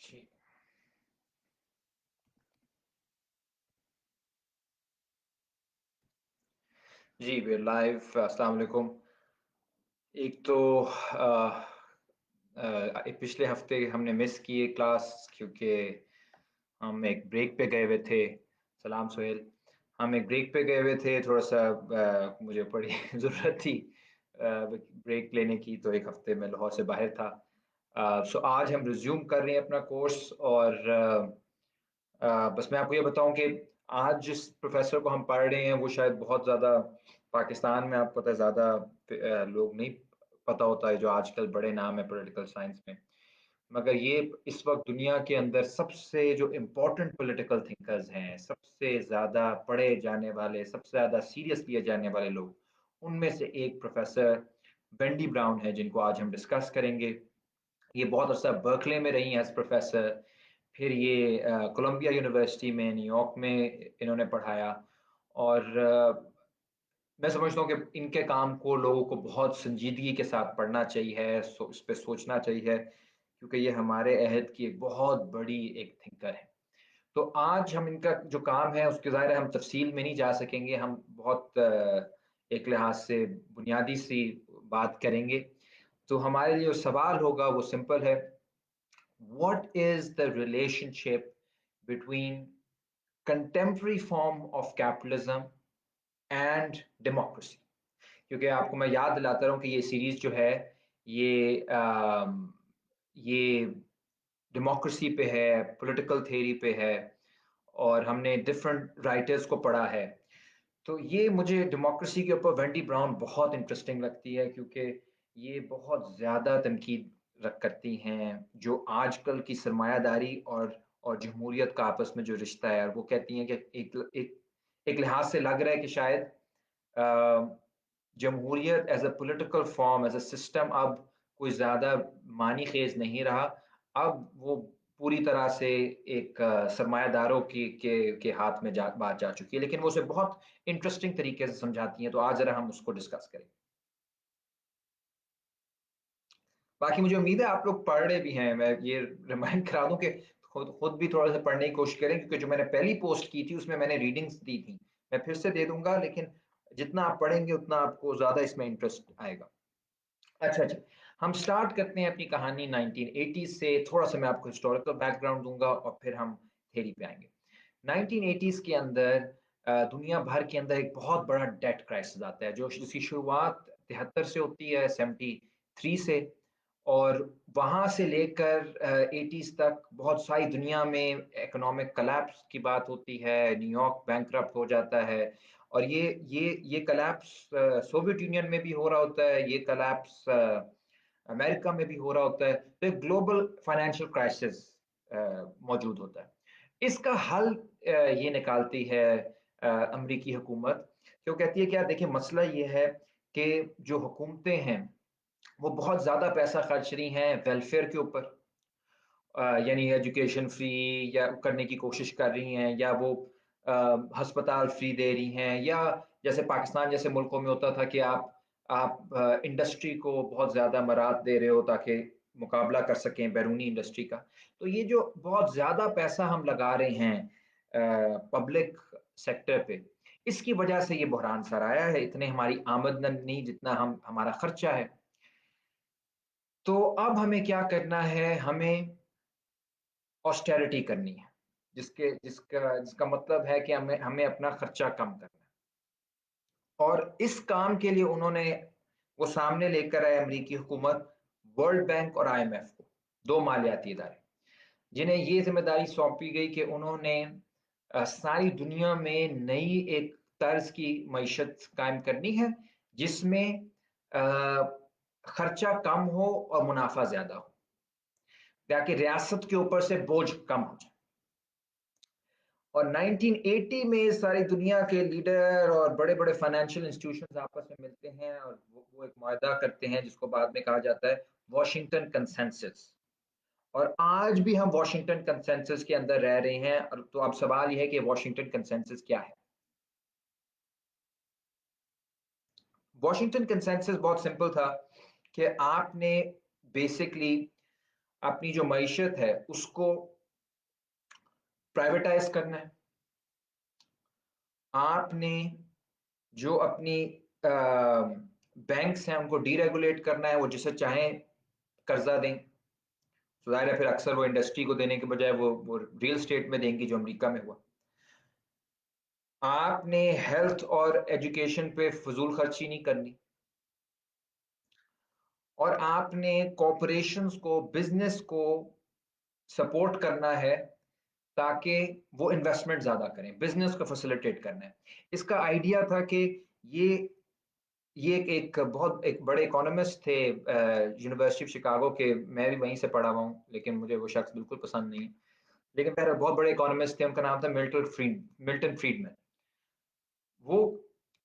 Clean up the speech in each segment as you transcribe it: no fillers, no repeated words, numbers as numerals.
जी जी वे live. अस्सलाम वालेकुम। एक तो पिछले हफ्ते हमने मिस किए क्लास क्योंकि हम एक ब्रेक पे गए हुए थे। सलाम सोहेल। हम एक ब्रेक पे गए हुए थे, थोड़ा सा मुझे बड़ी ज़रूरत थी ब्रेक लेने की, तो एक हफ्ते में लाहौर से बाहर था। सो आज हम रिज्यूम कर रहे हैं अपना कोर्स और बस मैं आपको ये बताऊं कि आज जिस प्रोफेसर को हम पढ़ रहे हैं वो शायद बहुत ज़्यादा पाकिस्तान में, आपको पता है, ज़्यादा लोग नहीं पता होता है जो आजकल बड़े नाम है पॉलिटिकल साइंस में। मगर ये इस वक्त दुनिया के अंदर सबसे जो इम्पोर्टेंट पॉलिटिकल थिंकर्स हैं, सबसे ज़्यादा पढ़े जाने वाले, सबसे ज़्यादा सीरियस लिए जाने वाले लोग, उनमें से एक प्रोफेसर वेंडी ब्राउन है, जिनको आज हम डिस्कस करेंगे। ये बहुत अर्सा बर्कले में रही हैं एज प्रोफेसर, फिर ये कोलंबिया यूनिवर्सिटी में न्यूयॉर्क में इन्होंने पढ़ाया। और मैं समझता हूँ कि इनके काम को लोगों को बहुत संजीदगी के साथ पढ़ना चाहिए, इस पे सोचना चाहिए, क्योंकि ये हमारे अहद की एक बहुत बड़ी एक थिंकर है। तो आज हम इनका जो काम है उसके ज़ाहिर है हम तफसील में नहीं जा सकेंगे, हम बहुत एक लिहाज से बुनियादी सी बात करेंगे। तो हमारे लिए जो सवाल होगा वो सिंपल है: what is the relationship between contemporary form of capitalism and democracy? क्योंकि आपको मैं याद दिलाता रहूं कि ये सीरीज जो है ये डेमोक्रेसी पे है, पॉलिटिकल थ्योरी पे है, और हमने डिफरेंट राइटर्स को पढ़ा है। तो ये मुझे डेमोक्रेसी के ऊपर वेंडी ब्राउन बहुत इंटरेस्टिंग लगती है, क्योंकि ये बहुत ज़्यादा तनकीद रख करती हैं जो आजकल की सरमायादारी और जमहूरियत का आपस में जो रिश्ता है। और वो कहती हैं कि एक लिहाज से लग रहा है कि शायद जमहूरियत as a political form, as a system, अब कोई ज़्यादा मानी खेज नहीं रहा। अब वो पूरी तरह से एक सरमायादारों के हाथ में बात जा चुकी है, लेकिन वो उसे बहुत इंटरेस्टिंग तरीके से समझाती हैं। तो आज जरा हम उसको डिस्कस करें। बाकी मुझे उम्मीद है आप लोग पढ़ रहे भी हैं। मैं ये रिमाइंड करा दूं कि खुद खुद भी थोड़ा सा पढ़ने की कोशिश करें, क्योंकि जो मैंने पहली पोस्ट की थी उसमें मैंने रीडिंग्स दी थी। मैं फिर से दे दूंगा, लेकिन जितना आप पढ़ेंगे उतना आपको ज्यादा इसमें इंटरेस्ट आएगा। अच्छा अच्छा, हम स्टार्ट करते हैं अपनी कहानी 1980 से। थोड़ा सा मैं आपको हिस्टोरिकल बैकग्राउंड दूंगा और फिर हम थ्योरी पे आएंगे। 1980s के अंदर दुनिया भर के अंदर एक बहुत बड़ा डेट क्राइसिस आता है, जो जिसकी शुरुआत 73 से होती है, 73 से। और वहां से लेकर 80s तक बहुत सारी दुनिया में इकोनॉमिक कोलैप्स की बात होती है। न्यूयॉर्क बैंकरप्ट हो जाता है, और ये कोलैप्स सोवियत यूनियन में भी हो रहा होता है, ये कोलैप्स अमेरिका में भी हो रहा होता है। तो एक ग्लोबल फाइनेंशियल क्राइसिस मौजूद होता है। इसका हल ये निकालती है अमेरिकी हुकूमत। क्यों कहती है कि यार देखिए, मसला ये है कि जो हुकूमतें हैं वो बहुत ज़्यादा पैसा खर्च रही हैं वेलफेयर के ऊपर, यानी एजुकेशन फ्री या करने की कोशिश कर रही हैं, या वो अस्पताल फ्री दे रही हैं, या जैसे पाकिस्तान जैसे मुल्कों में होता था कि आप इंडस्ट्री को बहुत ज़्यादा मराद दे रहे हो ताकि मुकाबला कर सकें बैरूनी इंडस्ट्री का। तो ये जो बहुत ज़्यादा पैसा हम लगा रहे हैं पब्लिक सेक्टर पे, इसकी वजह से ये बहरान सर आया है। इतने हमारी आमदन नहीं जितना हम हमारा खर्चा है। तो अब हमें क्या करना है? हमें ऑस्टेरिटी करनी है, जिसका मतलब है कि हमें हमें अपना खर्चा कम करना है। और इस काम के लिए उन्होंने वो सामने लेकर आए अमेरिकी हुकूमत वर्ल्ड बैंक और आईएमएफ को, दो मालियाती इदारे, जिन्हें ये जिम्मेदारी सौंपी गई कि उन्होंने सारी दुनिया में नई एक तर्ज की मईशत कायम करनी है, जिसमें अ, खर्चा कम हो और मुनाफा ज्यादा हो, ताकि रियासत के ऊपर से बोझ कम हो जाए। और 1980 में सारी दुनिया के लीडर और बड़े बड़े फाइनेंशियल इंस्टीट्यूशंस आपस में मिलते हैं और वो एक मुआहदा करते हैं, जिसको बाद में कहा जाता है वॉशिंगटन कंसेंसस। और आज भी हम वॉशिंगटन कंसेंसस के अंदर रह रहे हैं। और तो अब सवाल यह है कि वॉशिंगटन कंसेंसस क्या है? वॉशिंगटन कंसेंसस बहुत सिंपल था कि आपने बेसिकली अपनी जो मईशत है उसको प्राइवेटाइज करना है। आपने जो अपनी बैंक्स हैं उनको डीरेगुलेट करना है, वो जिसे चाहें कर्जा दें। तो जाहिर है फिर अक्सर वो इंडस्ट्री को देने के बजाय वो रियल स्टेट में देंगी, जो अमेरिका में हुआ। आपने हेल्थ और एजुकेशन पे फजूल खर्ची नहीं करनी, और आपने कॉरपोरेशंस को, बिजनेस को सपोर्ट करना है ताकि वो इन्वेस्टमेंट ज्यादा करें, बिजनेस को फैसिलिटेट करना है। इसका आइडिया था कि ये ये एक बहुत एक बड़े इकोनॉमिस्ट थे यूनिवर्सिटी ऑफ शिकागो के, मैं भी वहीं से पढ़ा हुआ हूँ, लेकिन मुझे वो शख्स बिल्कुल पसंद नहीं है। लेकिन पहले बहुत बड़े इकोनॉमिस्ट थे, उनका नाम था मिल्टन फ्रीडमैन। वो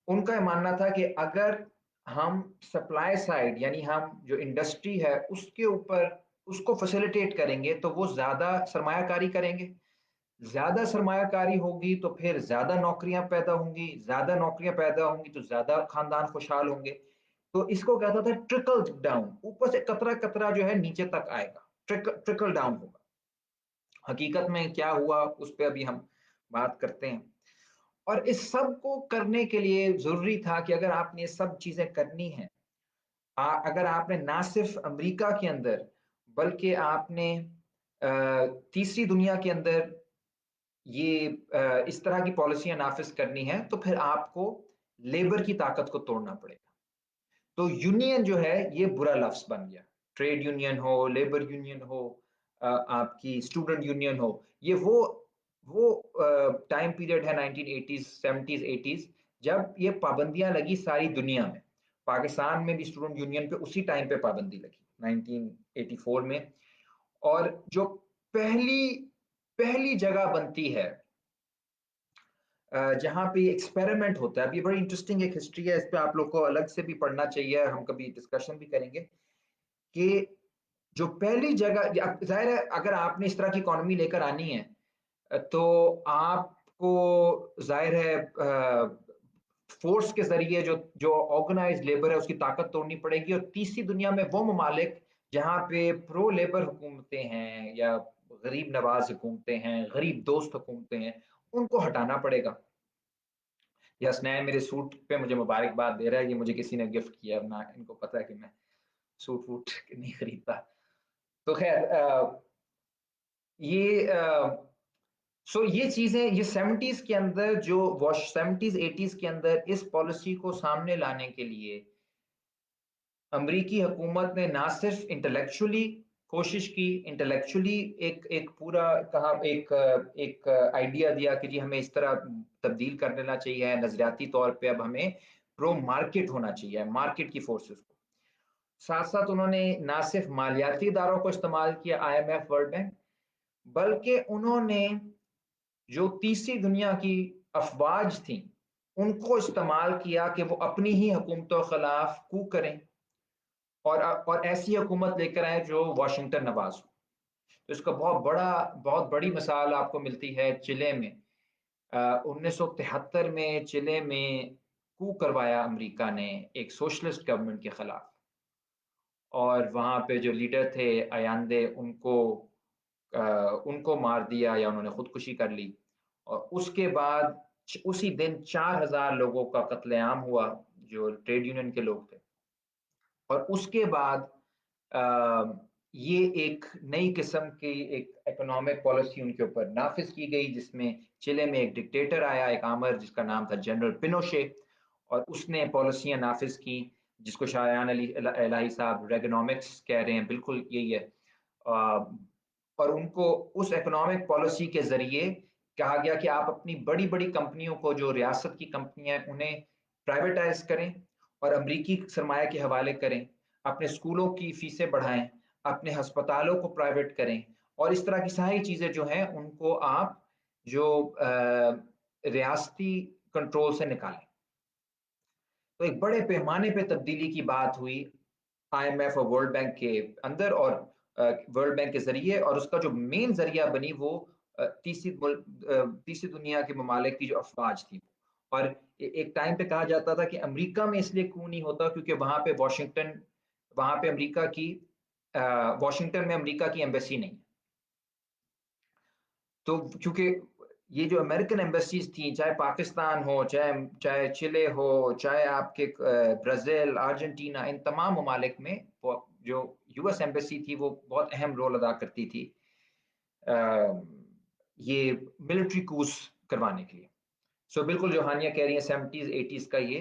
उनका मानना था कि अगर हम सप्लाई साइड यानी हम जो इंडस्ट्री है उसके ऊपर उसको फैसिलिटेट करेंगे तो वो ज्यादा सरमायाकारी करेंगे। ज्यादा सरमायाकारी होगी तो फिर ज्यादा नौकरियां पैदा होंगी, ज्यादा नौकरियां पैदा होंगी तो ज्यादा खानदान खुशहाल होंगे। तो इसको कहता था ट्रिकल डाउन, ऊपर से कतरा कतरा जो है नीचे तक आएगा, ट्रिकल डाउन होगा। हकीकत में क्या हुआ उस पर अभी हम बात करते हैं। और इस सब को करने के लिए जरूरी था कि अगर आपने ये सब चीजें करनी है, अगर आपने ना सिर्फ अमेरिका के अंदर बल्कि आपने तीसरी दुनिया के अंदर ये इस तरह की पॉलिसियां नाफिज करनी है, तो फिर आपको लेबर की ताकत को तोड़ना पड़ेगा। तो यूनियन जो है ये बुरा लफ्ज बन गया। ट्रेड यूनियन हो, लेबर यूनियन हो, आपकी स्टूडेंट यूनियन हो, ये वो टाइम पीरियड है 1980s 70s 80s, जब ये पाबंदियां लगी सारी दुनिया में। पाकिस्तान में भी स्टूडेंट यूनियन पे उसी टाइम पे पाबंदी लगी 1984 में। और जो पहली पहली जगह बनती है जहाँ पे एक्सपेरिमेंट होता है, अब ये बड़ी इंटरेस्टिंग एक हिस्ट्री है, इस पे आप लोग को अलग से भी पढ़ना चाहिए, हम कभी डिस्कशन भी करेंगे कि जो पहली जगह, जाहिर है अगर आपने इस तरह की इकोनॉमी लेकर आनी है तो आपको जाहिर है फोर्स के जरिए जो जो ऑर्गेनाइज लेबर है उसकी ताकत तोड़नी पड़ेगी। और तीसरी दुनिया में वो ममालिक जहाँ पे प्रो लेबर हुकूमतें हैं या गरीब नवाज हुकूमतें हैं, गरीब दोस्त हुकूमतें हैं, उनको हटाना पड़ेगा। हसनैन मेरे सूट पे मुझे मुबारकबाद दे रहा है, ये मुझे किसी ने गिफ्ट किया ना, इनको पता है कि मैं सूट वूट नहीं खरीदता। तो खैर ये सो ये चीजें ये 70s के अंदर जो वॉश 70s 80s के अंदर इस पॉलिसी को सामने लाने के लिए अमरीकी हुकूमत ने ना सिर्फ इंटेलेक्चुअली कोशिश की, इंटेलेक्चुअली एक एक पूरा कहा एक एक आइडिया दिया कि जी हमें इस तरह तब्दील कर लेना चाहिए, नजरियाती तौर पे अब हमें प्रो मार्केट होना चाहिए, मार्केट की फोर्सेस को। साथ साथ उन्होंने ना सिर्फ मालियाती इदारों को इस्तेमाल किया, आईएमएफ, वर्ल्ड बैंक, बल्कि उन्होंने जो तीसरी दुनिया की अफवाज थी उनको इस्तेमाल किया कि वो अपनी ही हुकूमतों के खिलाफ कू करें और ऐसी हुकूमत लेकर आए जो वाशिंगटन नवाज हो। तो इसका बहुत बड़ी मिसाल आपको मिलती है चिले में। 1973 में चिले में कू करवाया अमेरिका ने एक सोशलिस्ट गवर्नमेंट के खिलाफ, और वहां पे जो लीडर थे अयांदे उनको मार दिया या उन्होंने खुदकुशी कर ली। और उसके बाद उसी दिन 4,000 लोगों का कत्लेआम हुआ जो ट्रेड यूनियन के लोग थे। और उसके बाद ये एक नई किस्म की एक इकोनॉमिक पॉलिसी उनके ऊपर नाफिज की गई, जिसमें चिले में एक डिक्टेटर आया, एक आमर, जिसका नाम था जनरल पिनोशे। और उसने पॉलिसियां नाफिज की जिसको शायान अली इलाही साहब रेगनॉमिक्स कह रहे हैं, बिल्कुल यही है। और उनको उस इकोनॉमिक पॉलिसी के जरिए कहा गया कि आप अपनी बड़ी बड़ी कंपनियों को, जो रियासत की कंपनियां हैं, उन्हें प्राइवेटाइज करें और अमरीकी सरमाया के हवाले करें, अपने स्कूलों की फीसें बढ़ाएं, अपने अस्पतालों को प्राइवेट करें, और इस तरह की सारी चीजें जो हैं उनको आप जो रियासती कंट्रोल से निकालें। तो एक बड़े पैमाने पे तब्दीली की बात हुई आईएमएफ और वर्ल्ड बैंक के अंदर, और वर्ल्ड बैंक के जरिए, और उसका जो मेन जरिया बनी वो तीसरी दुनिया के ममालिक की जो अफवाज थी। और एक टाइम पे कहा जाता था कि अमेरिका में इसलिए क्यों नहीं होता क्योंकि वहां पे अमेरिका की वॉशिंगटन में अमेरिका की एम्बेसी नहीं है। तो क्योंकि ये जो अमेरिकन एम्बेसीज थी, चाहे पाकिस्तान हो, चाहे चाहे चिले हो, चाहे आपके ब्राजील, अर्जेंटीना, इन तमाम ममालिक में जो यूएस एम्बेसी थी वो बहुत अहम रोल अदा करती थी ये मिलिट्री कूस करवाने के लिए। सो बिल्कुल जो हानिया कह रही है 70s 80s का ये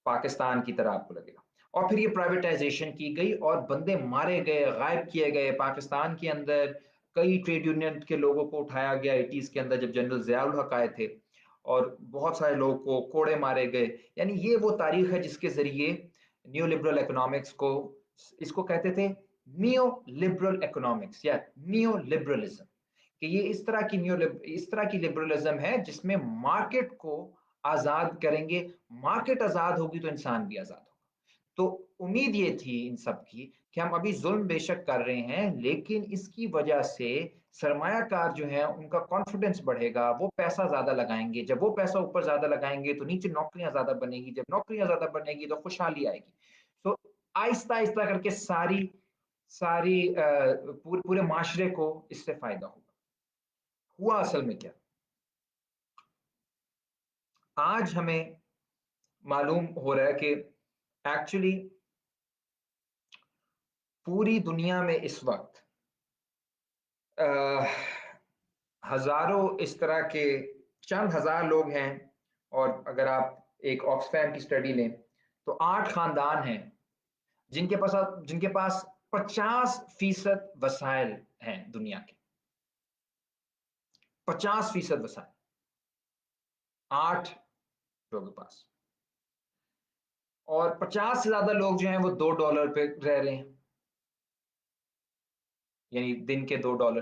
पाकिस्तान की तरह आपको लगेगा। और फिर ये प्राइवेटाइजेशन की गई और बंदे मारे गए, गायब किए गए पाकिस्तान के अंदर। कई ट्रेड यूनियन के लोगों को उठाया गया 80s के अंदर जब जनरल जियाउल हक आए थे, और बहुत सारे लोगों को कोड़े मारे गए। यानी ये वो तारीख है जिसके जरिए न्यू लिबरल इकोनॉमिक्स को, इसको कहते थे नियो लिबरल इकोनॉमिक्स या नियो लिबरलिज्म, कि ये इस तरह की लिबरलिज्म है जिसमें मार्केट को आजाद करेंगे। मार्केट आजाद होगी तो इंसान भी आजाद होगा। तो उम्मीद ये थी इन सब की कि हम अभी जुल्म बेशक कर रहे हैं, लेकिन इसकी वजह से सरमायाकार जो है उनका कॉन्फिडेंस बढ़ेगा, वो पैसा ज्यादा लगाएंगे। जब वो पैसा ऊपर ज्यादा लगाएंगे तो नीचे नौकरियां ज्यादा बनेगी, जब नौकरियां ज्यादा बनेगी तो खुशहाली आएगी। तो आहिस्ता आहिस्ता करके सारी सारी पूरे पूरे माशरे को इससे फायदा होगा। हुआ असल में क्या, आज हमें मालूम हो रहा है कि एक्चुअली पूरी दुनिया में इस वक्त हजारों इस तरह के, चंद हजार लोग हैं, और अगर आप एक ऑक्सफैम की स्टडी लें तो 8 खानदान हैं जिनके पास 50% वसाइल हैं दुनिया के। 50% वसाइल 8 लोगों के पास, और 50 से ज्यादा लोग जो हैं वो $2 पे रह रहे हैं, यानी दिन के $2।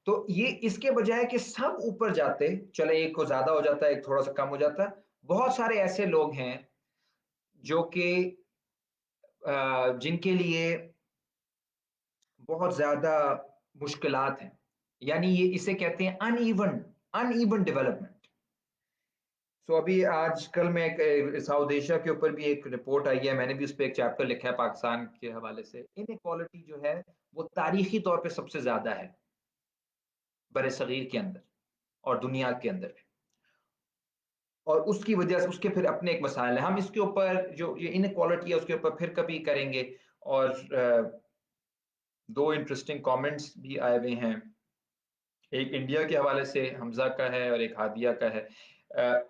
तो ये इसके बजाय कि सब ऊपर जाते, चले एक को ज्यादा हो जाता है, एक थोड़ा सा कम हो जाता है, बहुत सारे ऐसे लोग हैं जो कि जिनके लिए बहुत ज्यादा मुश्किलात हैं। यानी ये इसे कहते हैं अनइवन अनइवन डेवलपमेंट। सो अभी आजकल में एक साउथ एशिया के ऊपर भी एक रिपोर्ट आई है, मैंने भी उस पर एक चैप्टर लिखा है पाकिस्तान के हवाले से। इनइक्वालिटी जो है वो तारीखी तौर पे सबसे ज्यादा है बड़े सगीर के अंदर और दुनिया के अंदर भी। और उसकी वजह से उसके फिर अपने एक मसाइल है, हम इसके ऊपर जो ये इनक्वालिटी है उसके ऊपर फिर कभी करेंगे। और दो इंटरेस्टिंग कमेंट्स भी आए हुए हैं, एक इंडिया के हवाले से हमजा का है और एक हादिया का है।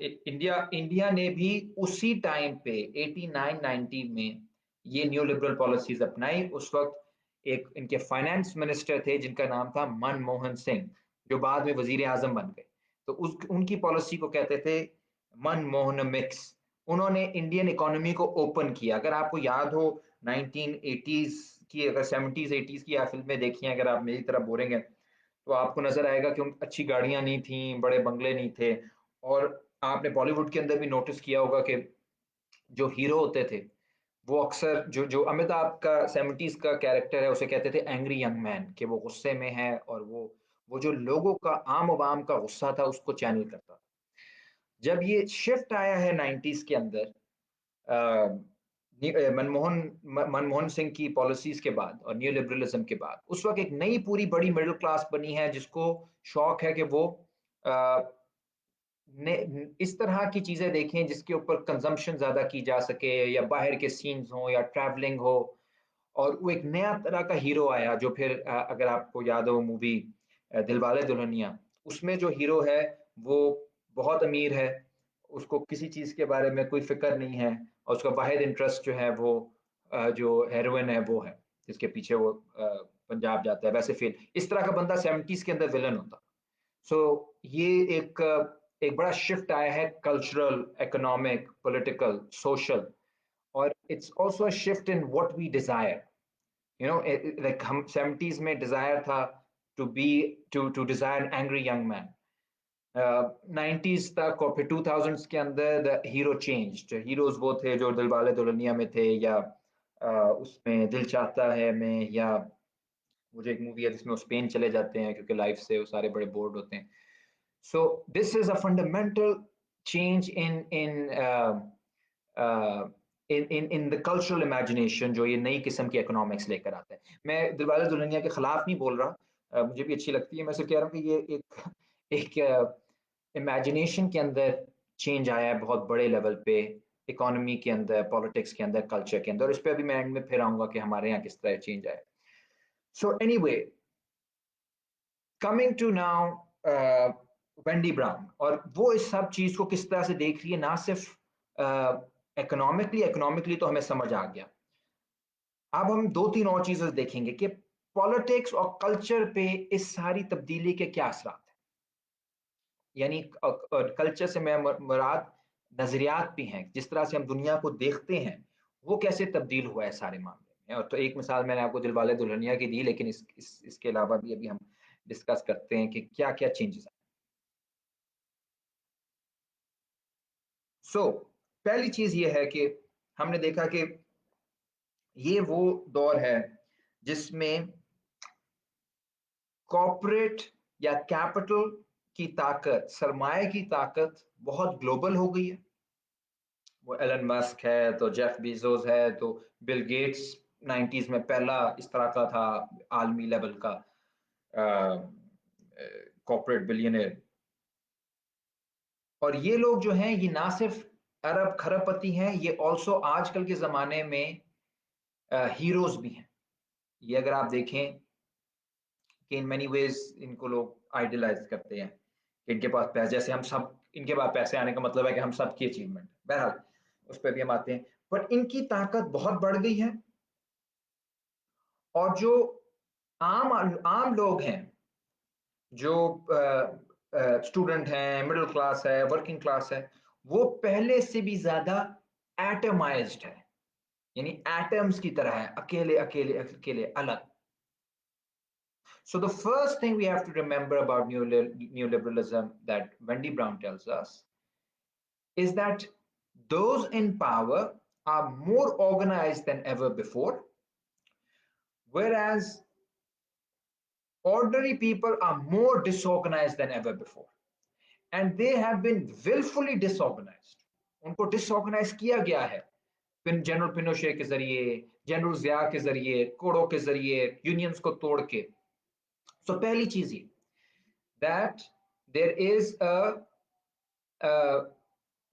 इंडिया इंडिया ने भी उसी टाइम पे 89-90 में ये न्यू लिबरल पॉलिसीज अपनाई। उस वक्त एक इनके फाइनेंस मिनिस्टर थे जिनका नाम था मनमोहन सिंह, जो बाद में वजीर आजम बन गए। तो उनकी पॉलिसी को कहते थे मनमोहन मिक्स। उन्होंने इंडियन इकोनॉमी को ओपन किया। अगर आपको याद हो 1980s की, अगर 70s 80s की आप फिल्में देखी हैं, अगर आप मेरी तरह बोरेंगे तो आपको नजर आएगा कि अच्छी गाड़ियां नहीं थी, बड़े बंगले नहीं थे। और आपने बॉलीवुड के अंदर भी नोटिस किया होगा कि जो हीरो होते थे वो अक्सर जो जो अमिताभ का 70s का कैरेक्टर है उसे कहते थे एंग्री यंग मैन, कि वो गुस्से में है और वो जो लोगों का, आम आवाम का गुस्सा था उसको चैनल करता था। जब ये शिफ्ट आया है 90s के अंदर, मनमोहन सिंह की पॉलिसीज के बाद और न्यू लिबरलिज्म के बाद, उस वक्त एक नई पूरी बड़ी मिडिल क्लास बनी है जिसको शौक है कि वो अ, ने इस तरह की चीजें देखें जिसके ऊपर कंजम्पशन ज्यादा की जा सके, या बाहर के सीन्स हो या ट्रैवलिंग हो। और वो एक नया तरह का हीरो आया जो फिर अगर आपको याद हो मूवी दिलवाले दुल्हनिया, उसमें जो हीरो है वो बहुत अमीर है, उसको किसी चीज के बारे में कोई फिक्र नहीं है, और उसका वाहिद इंटरेस्ट जो है वो जो हेरोइन है वो है, जिसके पीछे वो पंजाब जाता है। वैसे फिर इस तरह का बंदा 70s के अंदर विलन होता। सो ये एक एक बड़ा शिफ्ट आया है, कल्चरल, इकोनॉमिक, पॉलिटिकल, सोशल। और it's also a shift in what we desire. You know, like हम 70s में डिजायर था to be to desire angry young man. 90s तक और फिर 2000s के अंदर द हीरो चेंज्ड। हीरोज वो थे जो दिलवाले दुल्हनिया में थे, या उसमें दिल चाहता है में, या मुझे एक मूवी है जिसमें वो स्पेन चले जाते हैं क्योंकि लाइफ से वो सारे बड़े बोर्ड होते हैं। So this is a fundamental change in uh, in the cultural imagination जो ये नई किस्म की इकोनॉमिक्स लेकर आता है। मैं दिलवाले दुल्हनिया के खिलाफ नहीं बोल रहा, मुझे भी अच्छी लगती है। मैं सिर्फ कह रहा हूँ कि ये एक इमेजिनेशन के अंदर चेंज आया है बहुत बड़े लेवल पे, इकोनॉमी के अंदर, पॉलिटिक्स के अंदर, कल्चर के अंदर। और इस पे अभी मैं एंड में फिर आऊंगा कि हमारे यहाँ किस तरह चेंज आया। So anyway, coming to now Wendy Brown, और वो इस सब चीज को किस तरह से देख रही है, ना सिर्फ इकोनॉमिकली तो हमें समझ आ गया। अब हम दो तीन और चीजें देखेंगे कि पॉलिटिक्स और कल्चर पे इस सारी तब्दीली के क्या असरात हैं। यानी कल्चर से मैं मुराद नजरियात भी हैं, जिस तरह से हम दुनिया को देखते हैं वो कैसे तब्दील हुआ है सारे मामले में। और तो एक मिसाल मैंने आपको दिलवाले दुल्हनिया की दी, लेकिन इसके अलावा भी अभी हम डिस्कस करते हैं कि क्या क्या चेंजेस आए। पहली चीज ये है कि हमने देखा कि ये वो दौर है जिसमें कॉर्पोरेट या कैपिटल की ताकत, सरमाए की ताकत बहुत ग्लोबल हो गई है। वो एलन मस्क है तो जेफ बेजोस है तो बिल गेट्स 90s में पहला इस तरह का था आलमी लेवल का कॉर्पोरेट बिलियनर। और ये लोग जो हैं ये ना सिर्फ अरब खरबपति हैं, ये ऑल्सो आजकल के जमाने में हीरोज भी हैं। ये अगर आप देखें कि इन मेनी वेज इनको लोग आइडलाइज करते हैं कि इनके पास पैसे, जैसे हम सब, इनके पास पैसे आने का मतलब है कि हम सबकी अचीवमेंट। बहरहाल उस पर भी हम आते हैं, पर इनकी ताकत बहुत बढ़ गई है। और जो आम आम लोग हैं, जो स्टूडेंट हैं, मिडिल क्लास है, वर्किंग क्लास है, वो पहले से भी ज्यादा एटमाइज्ड है, यानी एटम्स की तरह है, अकेले अकेले अकेले अलग। So the first thing we have to remember about neoliberalism that Wendy Brown tells us is that those in power are more organized than ever before, whereas ordinary people are more disorganized than ever before. And they have been willfully disorganized. उनको disorganize किया गया है general Pinochet के जरिए, general जिया के जरिए, कोड़ों के जरिए, यूनियंस को तोड़ के। So पहली चीज ये that there is a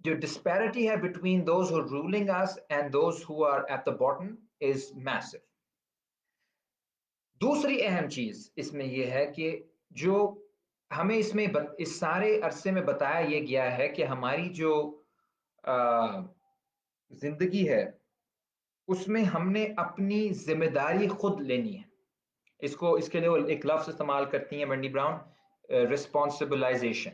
जो disparity है between those who are ruling us and those who are at the bottom is massive. दूसरी अहम चीज इसमें यह है कि जो हमें इसमें इस सारे अरसे में बताया यह गया है कि हमारी जो जिंदगी है उसमें हमने अपनी जिम्मेदारी खुद लेनी है। इसको इसके लिए वो एक लफ्ज इस्तेमाल करती हैं वेंडी ब्राउन, रिस्पॉन्सिबलाइजेशन।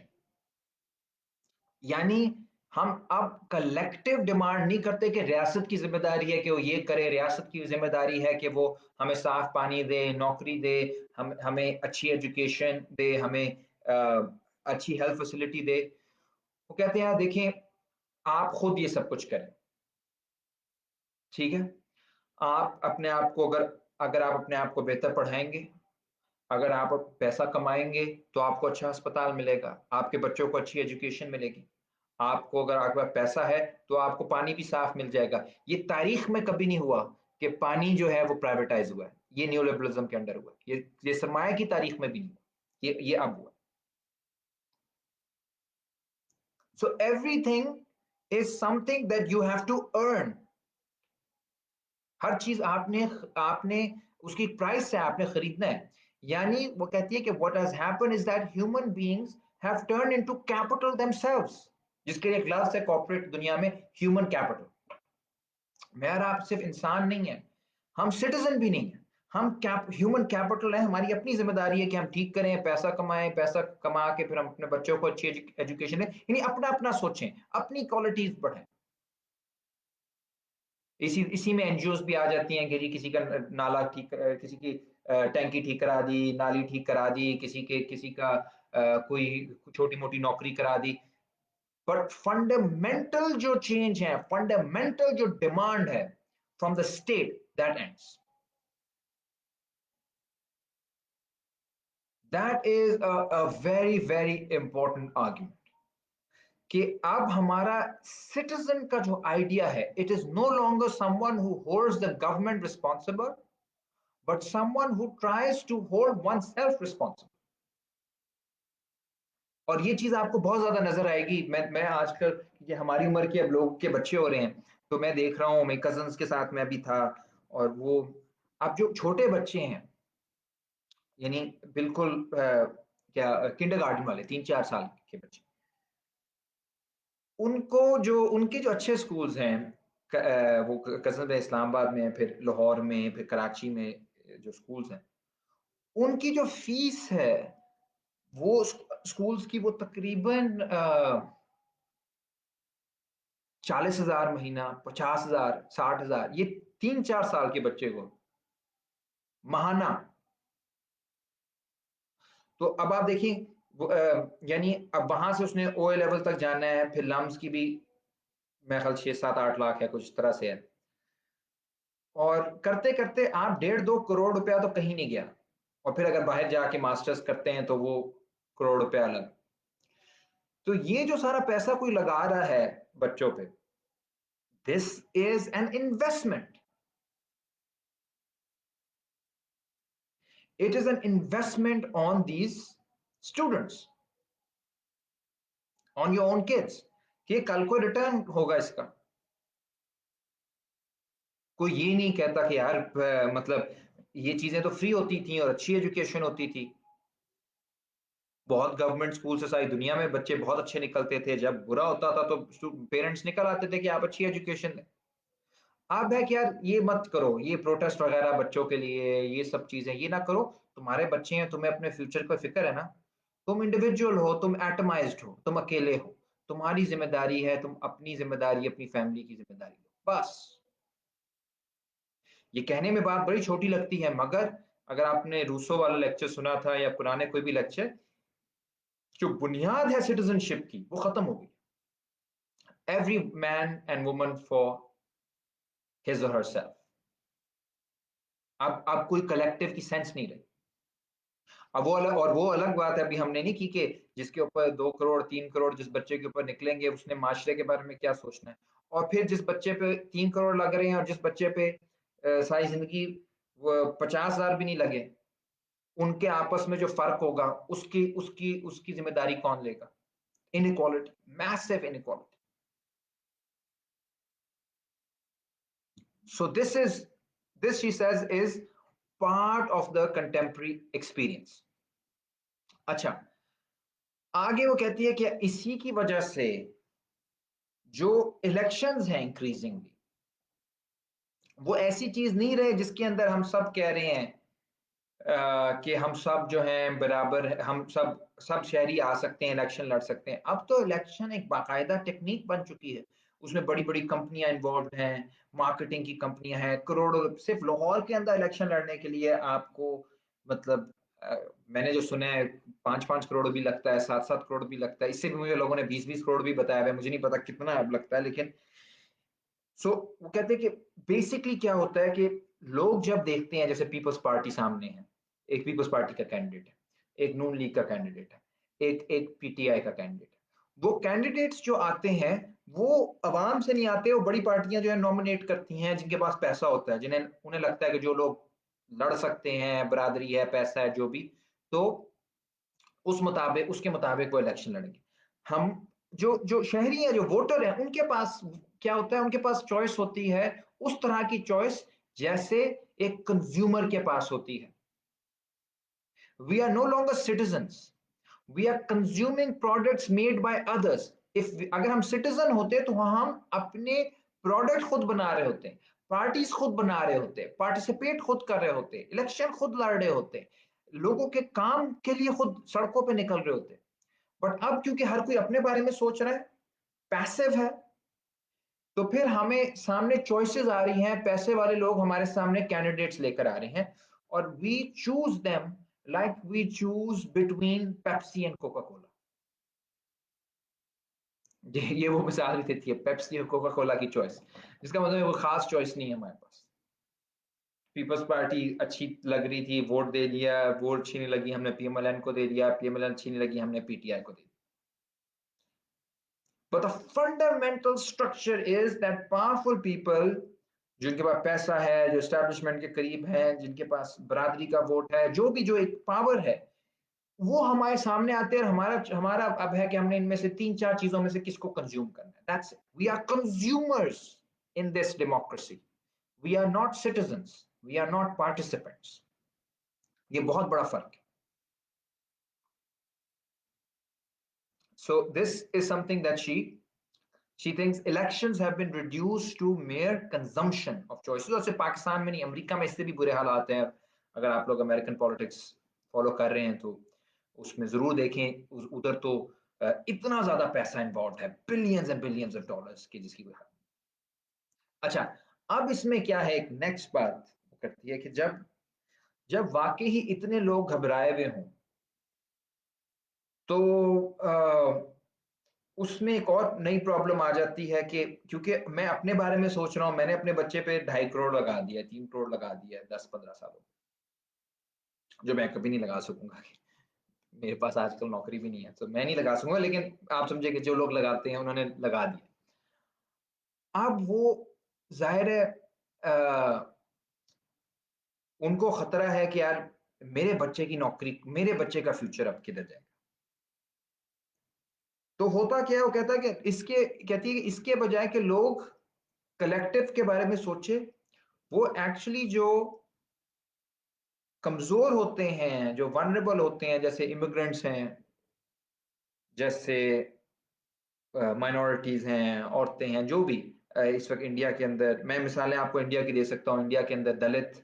यानी हम अब कलेक्टिव डिमांड नहीं करते कि रियासत की जिम्मेदारी है कि वो ये करे, रियासत की जिम्मेदारी है कि वो हमें साफ पानी दे, नौकरी दे, हमें अच्छी एजुकेशन दे, हमें अच्छी हेल्थ फैसिलिटी दे। वो कहते हैं देखें आप खुद ये सब कुछ करें, ठीक है। आप अपने आप को अगर अगर आप अपने आप को बेहतर पढ़ाएंगे, अगर आप पैसा कमाएंगे तो आपको अच्छा अस्पताल मिलेगा, आपके बच्चों को अच्छी एजुकेशन मिलेगी। आपको अगर आपके पास पैसा है तो आपको पानी भी साफ मिल जाएगा। ये तारीख में कभी नहीं हुआ कि पानी जो है वो प्राइवेटाइज हुआ है। ये न्यू लिबरलिज्म के अंडर हुआ है। ये सरमाया की तारीख में भी नहीं हुआ, ये अब हुआ। So everything is something that you have to earn. हर चीज आपने आपने उसकी प्राइस से आपने खरीदना है। यानी वो कहती है कि what has happened is that human beings have turn into capital themselves, जिसके लिए क्लास है कॉर्पोरेट दुनिया में ह्यूमन कैपिटल। मैं और आप सिर्फ इंसान नहीं है, हम सिटीजन भी नहीं है, हम ह्यूमन कैपिटल है। हमारी अपनी जिम्मेदारी है कि हम ठीक करें, पैसा कमाएं, पैसा कमा के फिर हम अपने बच्चों को अच्छी एजुकेशन दें। यानी अपना अपना सोचें, अपनी क्वालिटीज बढ़ाएं। इसी इसी में एनजीओ भी आ जाती हैं कि जी किसी का नाला ठीक, किसी की टैंकी ठीक करा दी, नाली ठीक करा दी, किसी का कोई छोटी मोटी नौकरी करा दी। बट फंडामेंटल जो चेंज है, फंडामेंटल जो डिमांड है from the state, that ends. That is a very very important argument कि अब हमारा सिटीजन का जो आइडिया है, it is no longer someone who holds the government responsible, but someone who tries to hold oneself responsible. और ये चीज आपको बहुत ज्यादा नजर आएगी। मैं आजकल, ये हमारी उम्र के अब लोग के बच्चे हो रहे हैं, तो मैं देख रहा हूँ, मेरे कजन्स के साथ मैं भी था, और वो अब जो छोटे बच्चे हैं, यानी बिल्कुल क्या किंडरगार्टन वाले 3-4 साल के बच्चे, उनको जो उनके जो अच्छे स्कूल्स हैं, वो कजन में इस्लामाबाद में, फिर लाहौर में, फिर कराची में जो स्कूल्स हैं, उनकी जो फीस है, वो स्कूल्स की वो तकरीबन 40,000 महीना, 50,000, 60,000, ये 3-4 साल के बच्चे को महाना। तो अब आप देखिए, यानी अब वहां से उसने ओ लेवल तक जाना है, फिर लम्स की भी मेरे ख्याल 6-7-8 लाख है, कुछ इस तरह से है, और करते करते आप 1.5-2 करोड़ रुपया तो कहीं नहीं गया। और फिर अगर बाहर जाके मास्टर्स करते हैं तो वो करोड़ रुपया अलग। तो ये जो सारा पैसा कोई लगा रहा है बच्चों पे, this is an investment. It is an investment on these students, on your own kids, कि कल को रिटर्न होगा इसका। कोई ये नहीं कहता कि यार मतलब ये चीजें तो फ्री होती थी और अच्छी एजुकेशन होती थी। बहुत गवर्नमेंट स्कूल से सारी दुनिया में बच्चे बहुत अच्छे निकलते थे, जब बुरा होता था तो पेरेंट्स निकल आते थे कि आप अच्छी एजुकेशन दें। अब है कि यार ये मत करो, ये प्रोटेस्ट वगैरह बच्चों के लिए, ये सब चीजें ये ना करो। तुम्हारे बच्चे हैं, तुम्हें अपने फ्यूचर का फिक्र है ना। तुम इंडिविजुअल हो, तुम एटमाइज्ड हो, तुम अकेले हो, तुम्हारी जिम्मेदारी है, तुम अपनी जिम्मेदारी, अपनी फैमिली की जिम्मेदारी लो बस। ये कहने में बात बड़ी छोटी लगती है, मगर अगर आपने रूसो वाला लेक्चर सुना था या पुराने कोई भी लेक्चर, जो बुनियाद है सिटीजनशिप की वो खत्म हो गई। Every man and woman for his और हरसेल्फ। अब कोई कलेक्टिव की सेंस नहीं रही। अब वो अलग, और वो अलग बात है, अभी हमने नहीं की कि जिसके ऊपर 2 करोड़ 3 करोड़ जिस बच्चे के ऊपर निकलेंगे उसने माशरे के बारे में क्या सोचना है। और फिर जिस बच्चे पे 3 करोड़ लग रहे हैं और जिस बच्चे पे सारी जिंदगी 50,000 भी नहीं लगे, उनके आपस में जो फर्क होगा, उसकी उसकी उसकी जिम्मेदारी कौन लेगा। Inequality, massive inequality. So this she says is part of the contemporary experience. अच्छा, आगे वो कहती है कि इसी की वजह से जो इलेक्शंस हैं इंक्रीजिंगली, वो ऐसी चीज नहीं रहे जिसके अंदर हम सब कह रहे हैं कि हम सब जो हैं बराबर हम सब सब शहरी आ सकते हैं, इलेक्शन लड़ सकते हैं। अब तो इलेक्शन एक बाकायदा टेक्निक बन चुकी है, उसमें बड़ी बड़ी कंपनियां इन्वॉल्व हैं, मार्केटिंग की कंपनियां हैं, करोड़ों। सिर्फ लाहौर के अंदर इलेक्शन लड़ने के लिए आपको मतलब मैंने जो सुना है 5-5 करोड़ भी लगता है, 7-7 करोड़ भी लगता है, इससे भी मुझे लोगों ने 20-20 करोड़ भी बताया है, मुझे नहीं पता कितना अब लगता है। लेकिन वो कहते हैं कि बेसिकली क्या होता है कि लोग जब देखते हैं, जैसे पीपल्स पार्टी सामने है, एक पीपल्स पार्टी का कैंडिडेट है, एक नून लीग का कैंडिडेट है, एक एक पीटीआई का कैंडिडेट है। वो कैंडिडेट्स जो आते हैं, वो अवाम से नहीं आते, वो बड़ी पार्टियां जो है नॉमिनेट करती हैं, जिनके पास पैसा होता है, जिन्हें उन्हें लगता है कि जो लोग लड़ सकते हैं, बरादरी है, पैसा है, जो भी, तो उस मुताबिक उसके मुताबिक वो इलेक्शन लड़ेंगे। हम जो जो शहरी हैं, जो वोटर हैं, उनके पास क्या होता है, उनके पास चॉइस होती है, उस तरह की चॉइस जैसे एक कंज्यूमर के पास होती है। We are no longer citizens, we are consuming products made by others. If अगर हम सिटीजन होते तो हम अपने प्रोडक्ट खुद बना रहे होते, पार्टीज खुद बना रहे होते, पार्टिसिपेट खुद कर रहे होते, इलेक्शन खुद लड़ रहे होते, लोगों के काम के लिए खुद सड़कों पे निकल रहे होते। बट अब क्योंकि हर कोई अपने बारे में सोच रहा है, पैसिव है, तो फिर हमें सामने चॉइसेस आ रही हैं, पैसे वाले लोग हमारे सामने कैंडिडेट्स लेकर आ रहे हैं, और we choose them like we choose between Pepsi and Coca Cola. ये वो मिसाल भी देती है, पेप्सी और कोका कोला की चॉइस, जिसका मतलब वो खास चॉइस नहीं है हमारे पास। पीपल्स पार्टी अच्छी लग रही थी, वोट दे दिया, वोट अच्छी नहीं लगी, हमने पीएमएलएन को दे दिया, पीएमएलएन अच्छी नहीं लगी, हमने पीटीआई को दे दिया। But the fundamental structure is that powerful people, जिनके पास पैसा है, जो एस्टैब्लिशमेंट के करीब हैं, जिनके पास बरादरी का वोट है, जो भी जो एक पावर है, वो हमारे सामने आते हैं और हमारा हमारा अब है कि हमने इनमें से 3-4 चीज़ों में से किसको कंज़्यूम करना है। That's it. We are consumers in this democracy. We are not citizens, we are not participants. ये बहुत बड़ा फ़र्क है। So this is something that she thinks elections have been reduced to mere consumption of choices. और सिर्फ पाकिस्तान में नहीं, America में इससे भी बुरे हालात हैं। अगर आप लोग अमेरिकन पॉलिटिक्स फॉलो कर रहे हैं तो उसमें जरूर देखें, उधर तो इतना ज्यादा पैसा इन्वॉल्व है, billions and billions of dollars की, जिसकी कोई हद। अच्छा, अब इसमें क्या है, एक नेक्स्ट बात करती है कि जब जब वाकई ही इतने लोग घबराए हुए हों तो उसमें एक और नई प्रॉब्लम आ जाती है कि क्योंकि मैं अपने बारे में सोच रहा हूँ, मैंने अपने बच्चे पे 2.5 करोड़ लगा दिया, 3 करोड़ लगा दिया है 10-15 सालों, जो मैं कभी नहीं लगा सकूंगा। मेरे पास आजकल नौकरी भी नहीं है तो मैं नहीं लगा सकूंगा, लेकिन आप समझे कि जो लोग लगाते हैं उन्होंने लगा दिया। अब वो जाहिर है उनको खतरा है कि यार मेरे बच्चे की नौकरी, मेरे बच्चे का फ्यूचर अब किधर जाएगा। तो होता क्या है, वो कहता है कि इसके कहती है कि इसके बजाय कि लोग कलेक्टिव के बारे में सोचे, वो एक्चुअली जो कमजोर होते हैं, जो वनरेबल होते हैं, जैसे इमिग्रेंट्स हैं, जैसे माइनॉरिटीज हैं, औरतें हैं, जो भी इस वक्त इंडिया के अंदर, मैं मिसालें आपको इंडिया की दे सकता हूँ। इंडिया के अंदर दलित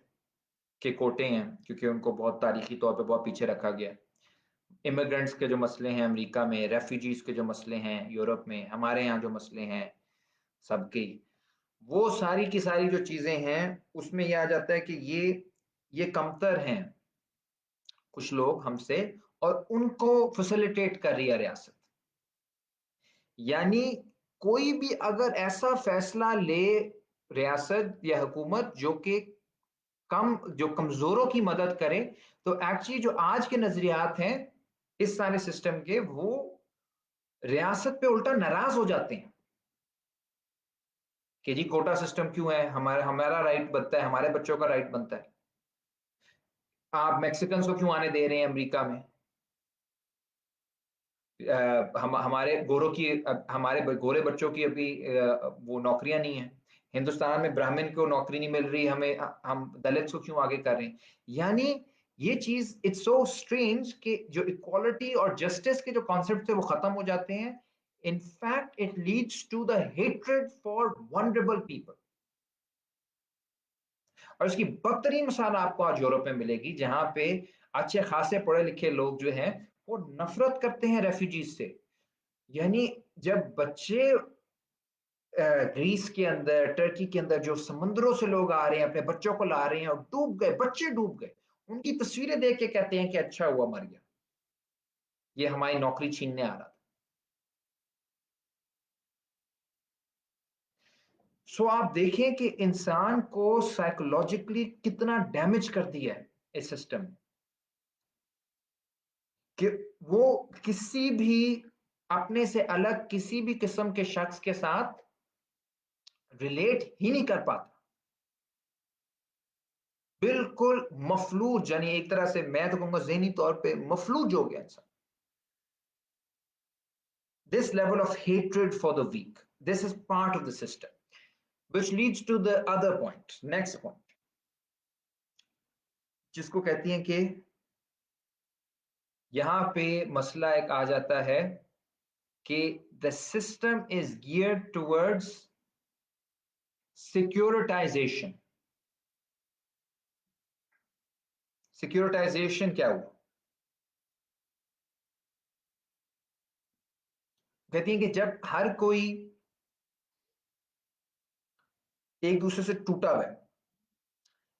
के कोटे हैं क्योंकि उनको बहुत तारीखी तौर पे बहुत पीछे रखा गया। इमिग्रेंट्स के जो मसले हैं अमेरिका में, रेफ्यूजीज के जो मसले हैं यूरोप में, हमारे यहाँ जो मसले हैं सबके, वो सारी की सारी जो चीजें हैं उसमें यह आ जाता है कि ये कमतर हैं कुछ लोग हमसे, और उनको फैसिलिटेट कर रही है रियासत। यानी कोई भी अगर ऐसा फैसला ले रियासत या हुकूमत जो कि जो कमजोरों की मदद करे, तो एक्चुअली जो आज के नजरियात हैं इस सारे सिस्टम के, वो रियासत पे उल्टा नाराज हो जाते हैं कि जी कोटा सिस्टम क्यों है, हमारा हमारा राइट बनता है, हमारे बच्चों का राइट बनता है, आप मैक्सिकन को क्यों आने दे रहे हैं अमेरिका में, हमारे गोरों की, हमारे गोरे बच्चों की अभी वो नौकरियां नहीं है, हिंदुस्तान में ब्राह्मण को नौकरी नहीं मिल रही, हमें हम दलित को क्यों आगे कर रहे हैं। यानी ये चीज इट्स सो स्ट्रेंज कि जो इक्वालिटी और जस्टिस के जो कॉन्सेप्ट थे वो खत्म हो जाते हैं। In fact it leads to the hatred for vulnerable people. और इसकी बदतरीन मिसाल आपको आज यूरोप में मिलेगी, जहां पे अच्छे खासे पढ़े लिखे लोग जो हैं वो नफरत करते हैं रेफ्यूजीज से। यानी जब बच्चे ग्रीस के अंदर, टर्की के अंदर जो समंदरों से लोग आ रहे हैं, अपने बच्चों को ला रहे हैं और डूब गए, बच्चे डूब गए, उनकी तस्वीरें देख के कहते हैं कि अच्छा हुआ मर गया, ये हमारी नौकरी छीनने आ रहा था। सो आप देखें कि इंसान को साइकोलॉजिकली कितना डैमेज कर दिया है इस सिस्टम ने, कि वो किसी भी अपने से अलग किसी भी किस्म के शख्स के साथ रिलेट ही नहीं कर पाता। बिल्कुल मफलूज, यानी एक तरह से मैं तो कहूंगा ज़हनी तौर पे मफलूज हो गया इंसान। This level of hatred for the weak, this is part of the system, which leads to the other point, next point, जिसको कहती हैं कि यहां पे मसला एक आ जाता है कि the system is geared towards securitization। Securitisation क्या हुआ, कहती हैं कि जब हर कोई एक दूसरे से टूटा हुआ है,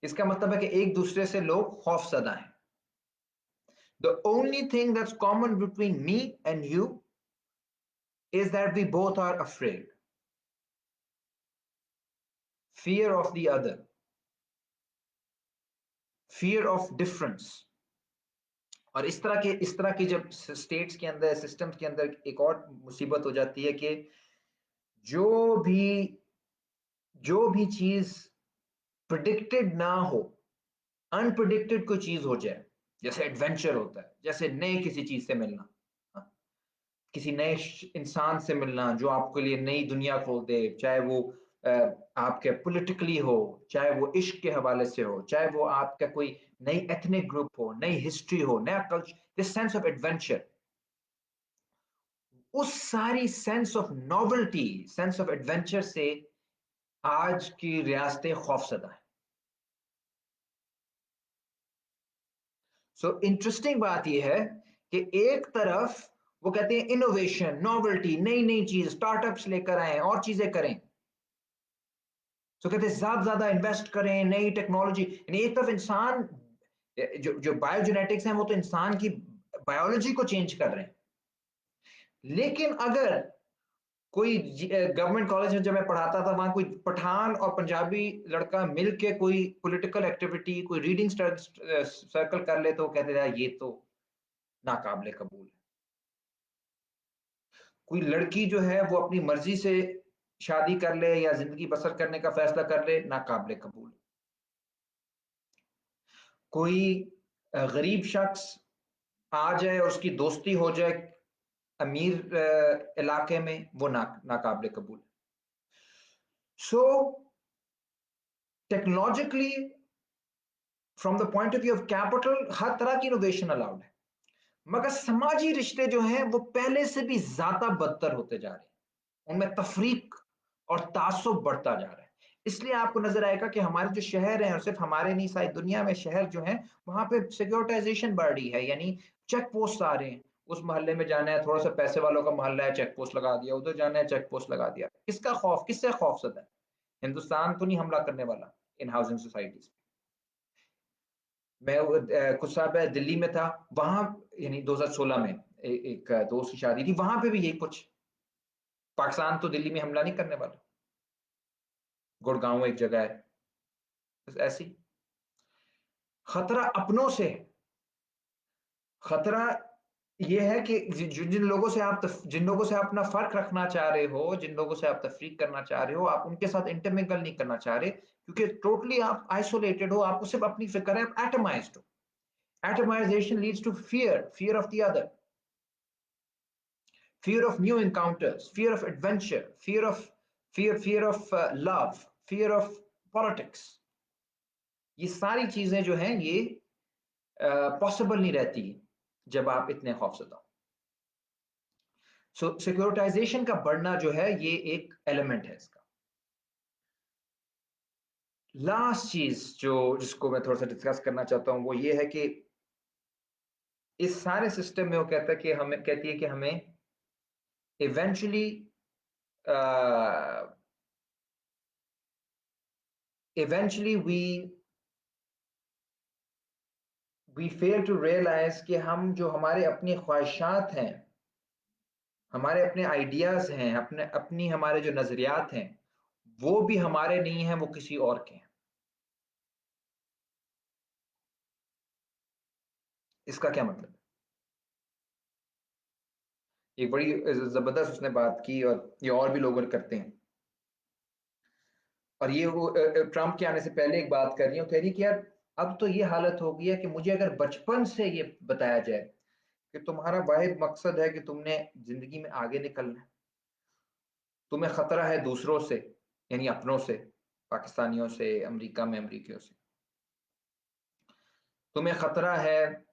इसका मतलब है कि एक दूसरे से लोग खौफजदा हैं। The only thing that's common between me and you is that we both are afraid. Fear of the other, fear of difference, और इस तरह की जब स्टेट्स के अंदर, सिस्टम्स के अंदर एक और मुसीबत हो जाती है कि जो भी जो भी चीज प्रिडिक्टेड ना हो, अनप्रिडिक्टेड कोई चीज हो जाए, जैसे एडवेंचर होता है, जैसे नए किसी चीज से मिलना, हाँ, किसी नए इंसान से मिलना जो आपके लिए नई दुनिया खोल दे, चाहे वो अ, आपके पॉलिटिकली हो, चाहे वो इश्क के हवाले से हो, चाहे वो आपका कोई नई एथनिक ग्रुप हो, नई हिस्ट्री हो, नया culture, this sense of adventure, उस सारी sense of novelty, sense of adventure से आज की रियासतें खौफजदा है। सो इंटरेस्टिंग बात यह है कि एक तरफ वो कहते हैं इनोवेशन, नॉवेल्टी, नई नई चीज, स्टार्टअप्स लेकर आए और चीजें करें। सो कहते हैं ज्यादा इन्वेस्ट करें, नई टेक्नोलॉजी, यानी एक तरफ इंसान, जो बायोजेनेटिक्स है वो तो इंसान की बायोलॉजी को चेंज कर रहे हैं, लेकिन अगर कोई गवर्नमेंट कॉलेज में जब मैं पढ़ाता था, वहां कोई पठान और पंजाबी लड़का मिलके कोई पॉलिटिकल एक्टिविटी, कोई रीडिंग सर्कल कर ले, तो वो कहते थे ये तो नाकाबिले कबूल है। कोई लड़की जो है वो अपनी मर्जी से शादी कर ले या जिंदगी बसर करने का फैसला कर ले, नाकाबिले कबूल। कोई गरीब शख्स आ जाए और उसकी दोस्ती हो जाए अमीर इलाके में, वो नाकाबिले कबूल। So technologically, from the point of view of capital, हर तरह की इनोवेशन अलाउड है, मगर समाजी रिश्ते जो हैं वो पहले से भी ज्यादा बदतर होते जा रहे हैं, उनमें तफरीक और तासुब बढ़ता जा रहा है। इसलिए आपको नजर आएगा कि हमारे जो शहर हैं, और सिर्फ हमारे नहीं, सारी दुनिया में शहर जो हैं, वहां पे सिक्योरिटाइजेशन बढ़ रही है, यानी चेक पोस्ट आ रहे हैं। उस मोहल्ले में जाना है, थोड़ा सा पैसे वालों का मोहल्ला है, चेक पोस्ट लगा दिया, उधर जाना है, चेक पोस्ट लगा दिया। किसका खौफ, किससे खौफ सदा है? हिंदुस्तान तो नहीं हमला करने वाला इन हाउसिंग सोसाइटीज। मैं कुछ साल पहले दिल्ली में था, वहां यानी 2016 में एक दोस्त की शादी थी, वहां पे भी यही कुछ। पाकिस्तान तो दिल्ली में हमला नहीं करने वाला, गुड़गांव एक जगह है, बस ऐसी। खतरा अपनों से है। खतरा ये है कि जिन लोगों से आप अपना फर्क रखना चाह रहे हो, जिन लोगों से आप तफरीक करना चाह रहे हो, आप उनके साथ इंटरमिंगल नहीं करना चाह रहे, क्योंकि टोटली आप आइसोलेटेड हो, आपको सिर्फ अपनी फिक्र है, आप एटमाइज्ड हो। Atomisation leads to fear of the other, fear of new encounters, fear of adventure, fear of love, fear of politics. ये सारी चीजें जो हैं ये पॉसिबल नहीं रहती जब आप इतने खौफजदा हो। सो सिक्योरिटाइजेशन का बढ़ना जो है ये एक एलिमेंट है इसका। लास्ट चीज जो जिसको मैं थोड़ा सा डिस्कस करना चाहता हूं वो ये है कि इस सारे सिस्टम में वो कहता है कि हमें कहती है कि हमें eventually eventually we fail to realise कि हम जो हमारे अपनी ख्वाहिशात हैं, हमारे अपने आइडियाज हैं, अपने अपनी हमारे जो नजरियात हैं, वो भी हमारे नहीं हैं, वो किसी और के हैं। इसका क्या मतलब है? एक बड़ी जबरदस्त उसने बात की, और ये और भी लोग करते हैं। और ये वो ट्रम्प के आने से पहले एक बात कर रही हूँ, कह रही कि यार अब तो ये हालत हो गई है कि मुझे अगर बचपन से ये बताया जाए कि तुम्हारा वाहिद मकसद है कि तुमने जिंदगी में आगे निकलना है, तुम्हें खतरा है दूसरों से, यानी अपनों से, पाकिस्तानियों से, अमेरिका में अमेरिकियों से, तुम्हें खतरा है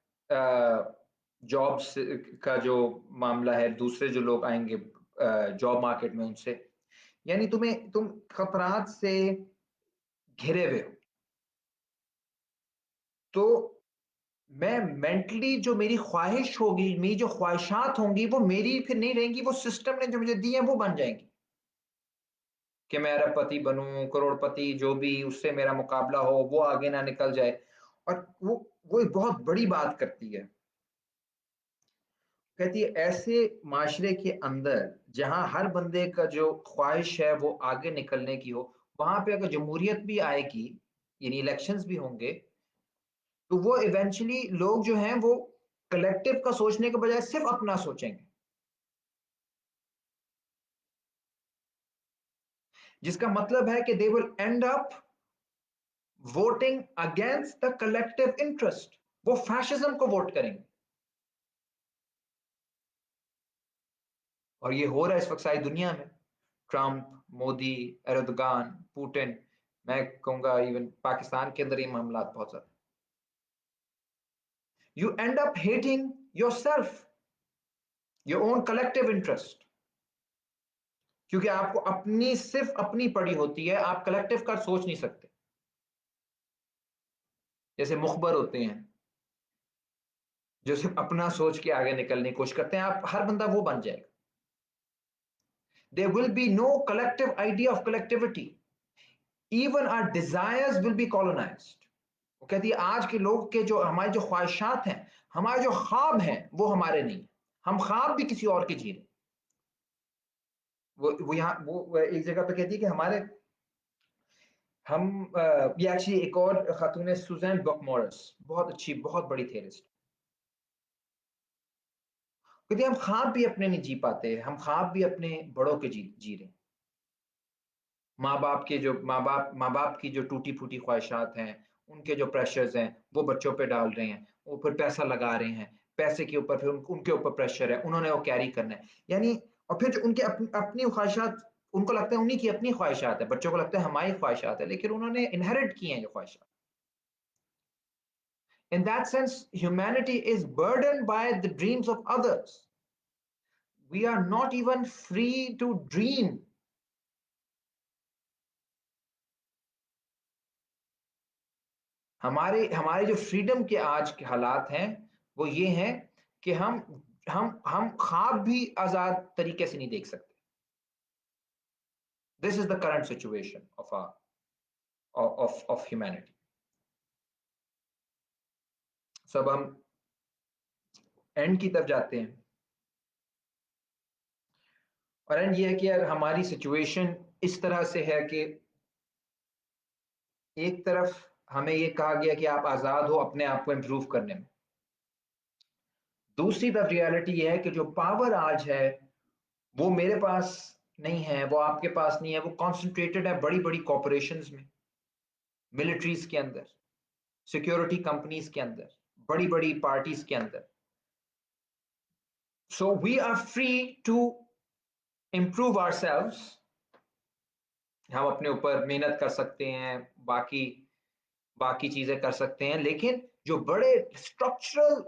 जॉब का जो मामला है, दूसरे जो लोग आएंगे जॉब मार्केट में उनसे, यानी तुम खतरात से घिरे हुए हो। तो मैं मेंटली, जो मेरी ख्वाहिश होगी, मेरी जो ख्वाहिशात होंगी, वो मेरी फिर नहीं रहेंगी, वो सिस्टम ने जो मुझे दी है वो बन जाएंगी, कि मैं अरबपति बनूं, करोड़पति, जो भी उससे मेरा मुकाबला हो वो आगे ना निकल जाए। और वो एक बहुत बड़ी बात करती है, कहती है ऐसे माशरे के अंदर जहां हर बंदे का जो ख्वाहिश है वो आगे निकलने की हो, वहां पे अगर जमहूरियत भी आएगी, यानी इलेक्शंस भी होंगे, तो वो इवेंचुअली लोग जो हैं वो कलेक्टिव का सोचने के बजाय सिर्फ अपना सोचेंगे, जिसका मतलब है कि they will and up voting against the collective interest. वो फैशिज्म को वोट करेंगे। और ये हो रहा है इस वक्त सारी दुनिया में। ट्रंप, मोदी, एर्दोगान, पुतिन, मैं कहूंगा इवन पाकिस्तान के अंदर ये मामला बहुत ज्यादा। You and up hating yourself, your own collective interest, क्योंकि आपको अपनी सिर्फ अपनी पड़ी होती है, आप कलेक्टिव का सोच नहीं सकते। जैसे मुखबर होते हैं जो सिर्फ अपना सोच के आगे निकलने की कोशिश करते हैं, आप हर बंदा वो बन जाएगा। There will be no collective idea of collectivity, even our desires will be colonised. वो कहती है आज के लोग के जो हमारी जो ख्वाहिशात हैं, हमारे जो ख्वाब हैं, वो हमारे नहीं, हम ख्वाब भी किसी और के जी रहे। वो यहाँ वो एक जगह पे कहती है कि हमारे हम ये एक्चुअली एक और खातून है सुजैन बकमोरस, बहुत अच्छी बहुत बड़ी थेरिस्ट। कहती है हम ख्वाब भी अपने नहीं जी पाते, हम ख्वाब भी अपने बड़ों के जी रहे हैं। माँ बाप की जो टूटी फूटी ख्वाहिशात हैं, उनके जो प्रेशर्स हैं वो बच्चों पे डाल रहे हैं, वो फिर पैसा लगा रहे हैं, पैसे के ऊपर फिर उनके ऊपर प्रेशर है, उन्होंने वो कैरी करना है। यानी और फिर जो उनके अपनी ख्वाहिशात, उनको लगता है उन्हीं की अपनी ख्वाहिशात है, बच्चों को लगता है हमारी ख्वाहिशात है, लेकिन उन्होंने इनहेरिट की हैं ये ख्वाहिशात। In that sense, humanity is burdened by the dreams of others. We are not even free to dream. हमारे हमारे जो फ्रीडम के आज के हालात हैं वो ये हैं कि हम ख्वाब भी आजाद तरीके से नहीं देख सकते। This is the current situation of our of humanity. सब हम एंड की तरफ जाते हैं, और एंड ये है कि यार हमारी सिचुएशन इस तरह से है कि एक तरफ हमें ये कहा गया कि आप आजाद हो अपने आप को इम्प्रूव करने में, दूसरी तरफ रियलिटी ये है कि जो पावर आज है वो मेरे पास नहीं है, वो आपके पास नहीं है, वो कॉन्सेंट्रेटेड है बड़ी बड़ी कॉरपोरेशंस में, मिलिट्रीज के अंदर, सिक्योरिटी कंपनीज के अंदर, बड़ी बड़ी पार्टीज के अंदर। So we are free to improve ourselves, हम अपने ऊपर मेहनत कर सकते हैं, बाकी बाकी चीजें कर सकते हैं, लेकिन जो बड़े स्ट्रक्चरल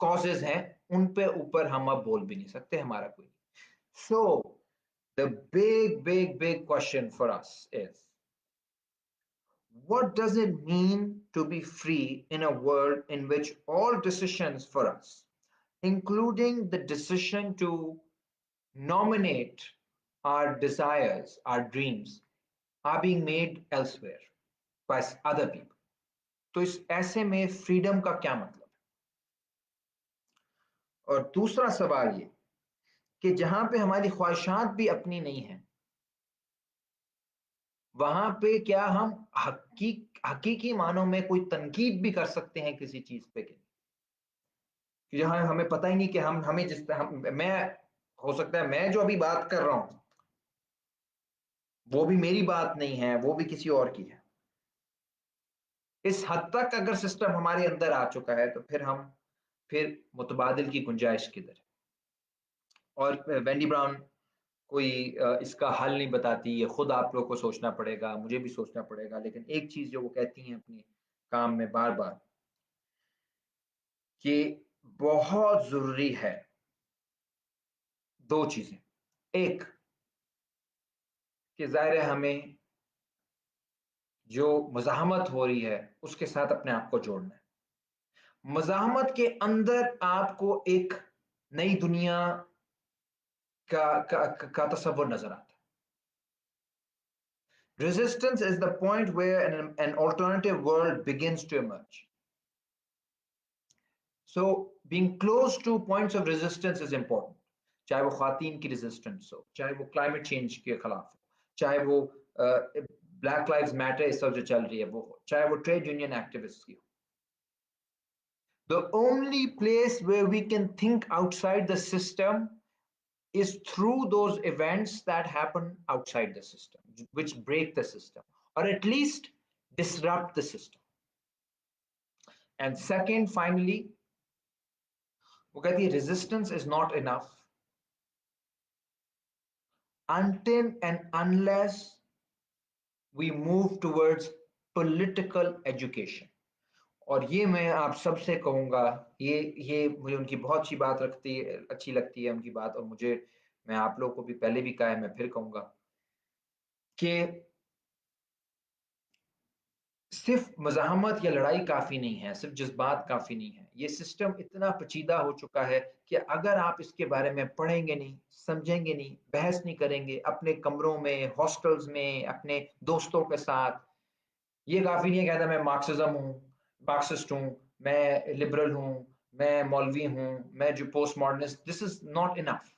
कॉजेज हैं उन पे ऊपर हम अब बोल भी नहीं सकते, हमारा कोई। So the big question for us is, what does it mean to be free in a world in which all decisions for us, including the decision to nominate our desires, our dreams, are being made elsewhere by other people? तो इस ऐसे में freedom का क्या मतलब है? और दूसरा सवाल ये कि जहां पे हमारी ख्वाहिशात भी अपनी नहीं है, वहां पे क्या हम हकीकी मानों में कोई तनकीद भी कर सकते हैं किसी चीज पे? कि जहां हमें पता ही नहीं कि हम हमें जिस मैं हो सकता है मैं जो अभी बात कर रहा हूं वो भी मेरी बात नहीं है, वो भी किसी और की है। इस हद तक अगर सिस्टम हमारे अंदर आ चुका है तो फिर मुतबादिल की गुंजाइश किधर है? और वेंडी ब्राउन कोई इसका हल नहीं बताती, ये खुद आप लोग को सोचना पड़ेगा, मुझे भी सोचना पड़ेगा, लेकिन एक चीज जो वो कहती हैं अपने काम में बार बार, कि बहुत जरूरी है दो चीजें। एक कि जाहिर है हमें जो मज़ाहमत हो रही है उसके साथ अपने आप को जोड़ना है। मज़ाहमत के अंदर आपको एक नई दुनिया का तस्वुर नजर आता है। Resistance is the point where an alternative world begins to emerge. So being close to points of resistance is important. चाहे वो खातीन की रेजिस्टेंस हो, चाहे वो क्लाइमेट चेंज के खिलाफ हो, चाहे वो ब्लैक लाइव्स मैटर इस सब जो चल रही है वो हो, चाहे वो ट्रेड यूनियन एक्टिविस्ट की हो। The only place where we can think outside the system is through those events that happen outside the system, which break the system, or at least disrupt the system. And second, finally, वो कहती है resistance is not enough until and unless we move towards political education. और ये मैं आप सबसे कहूँगा, ये मुझे उनकी बहुत अच्छी लगती है उनकी बात, और मुझे, मैं आप लोगों को भी पहले भी कहा है, मैं फिर कहूँगा कि सिर्फ मज़ाहमत या लड़ाई काफ़ी नहीं है, सिर्फ जज़्बात काफ़ी नहीं है। ये सिस्टम इतना पेचीदा हो चुका है कि अगर आप इसके बारे में पढ़ेंगे नहीं, समझेंगे नहीं, बहस नहीं करेंगे अपने कमरों में, हॉस्टल्स में, अपने दोस्तों के साथ, ये काफ़ी नहीं है कहना मैं मार्क्सिज्म हूँ, मार्क्सिस्ट हूँ, मैं लिबरल हूँ, मैं मौलवी हूँ, मैं जो post modernist, this is not enough.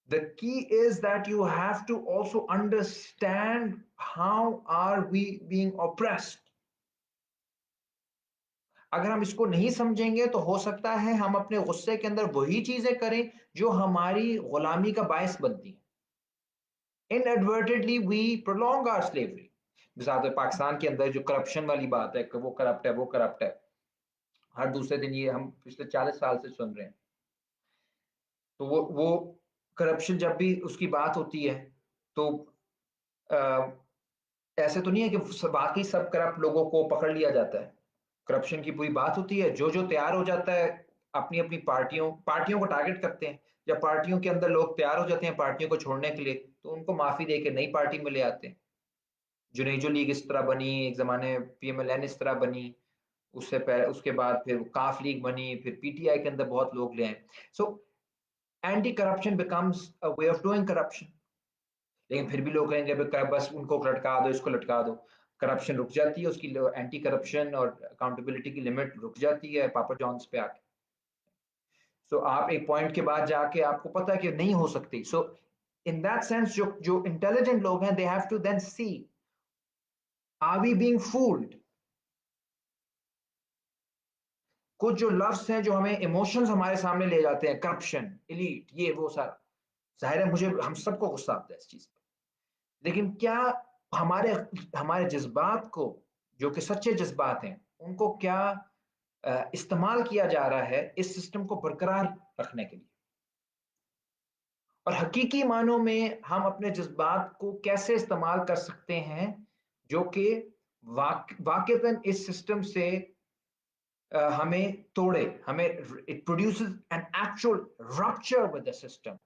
The key is that you have to also understand how are we being oppressed. अगर हम इसको नहीं समझेंगे तो हो सकता है हम अपने गुस्से के अंदर वही चीजें करें जो हमारी गुलामी का बायस बनती हैं। Inadvertently we prolong our slavery. मिसाल पाकिस्तान के अंदर जो करप्शन वाली बात है कि वो करप्ट है, वो करप्ट है, हर दूसरे दिन ये हम पिछले 40 साल से सुन रहे हैं। तो वो करप्शन जब भी उसकी बात होती है तो ऐसे तो नहीं है कि बाकी सब करप्ट लोगों को पकड़ लिया जाता है। करप्शन की पूरी बात होती है, जो तैयार हो जाता है अपनी अपनी पार्टियों पार्टियों को टारगेट करते हैं। जब पार्टियों के अंदर लोग तैयार हो जाते हैं पार्टियों को छोड़ने के लिए, तो उनको माफी दे के नई पार्टी में ले आते हैं। जुनेजो लीग इस तरह बनी, एक जमाने पीएमएलएन इस तरह बनी, उससे पहले उसके बाद फिर काफ लीग बनी, फिर पीटीआई के अंदर बहुत लोग ले आए। So anti corruption becomes a way of doing corruption. लेकिन फिर भी लोग कहेंगे बस उनको लटका दो, इसको लटका दो। करप्शन रुक जाती है, उसकी एंटी करप्शन और अकाउंटेबिलिटी की लिमिट रुक जाती है पापा जॉन्स पे आके। सो आप एक पॉइंट के बाद जाके आपको पता है कि नहीं हो सकती। सो इन दैट सेंस जो जो इंटेलिजेंट लोग हैं, they have to then see, are we being fooled. कुछ जो लफ्ज हैं जो हमें इमोशंस हमारे सामने ले जाते हैं, करप्शन, एलीट, ये वो सारा, जाहिर है मुझे हम सबको गुस्सा आता है इस चीज पे। लेकिन क्या हमारे हमारे जज्बात को, जो कि सच्चे जज्बात हैं, उनको क्या इस्तेमाल किया जा रहा है इस सिस्टम को बरकरार रखने के लिए? और हकीकी मानों में हम अपने जज्बात को कैसे इस्तेमाल कर सकते हैं जो कि वाकईतन इस सिस्टम से हमें तोड़े, हमें, it produces an actual rupture with the system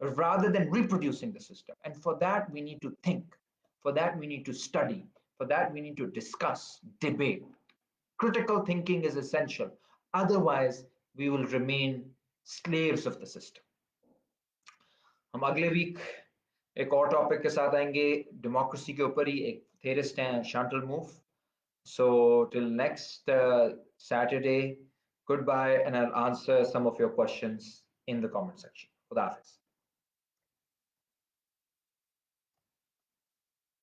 rather than reproducing the system. And for that, we need to think. For that, we need to study. For that, we need to discuss, debate. Critical thinking is essential. Otherwise, we will remain slaves of the system. हम अगले week एक और topic के साथ आएंगे, democracy के ऊपर ही। एक थेरिस्ट हैं शांटल move. So till next Saturday, goodbye, and I'll answer some of your questions in the comment section. Khuda Hafiz.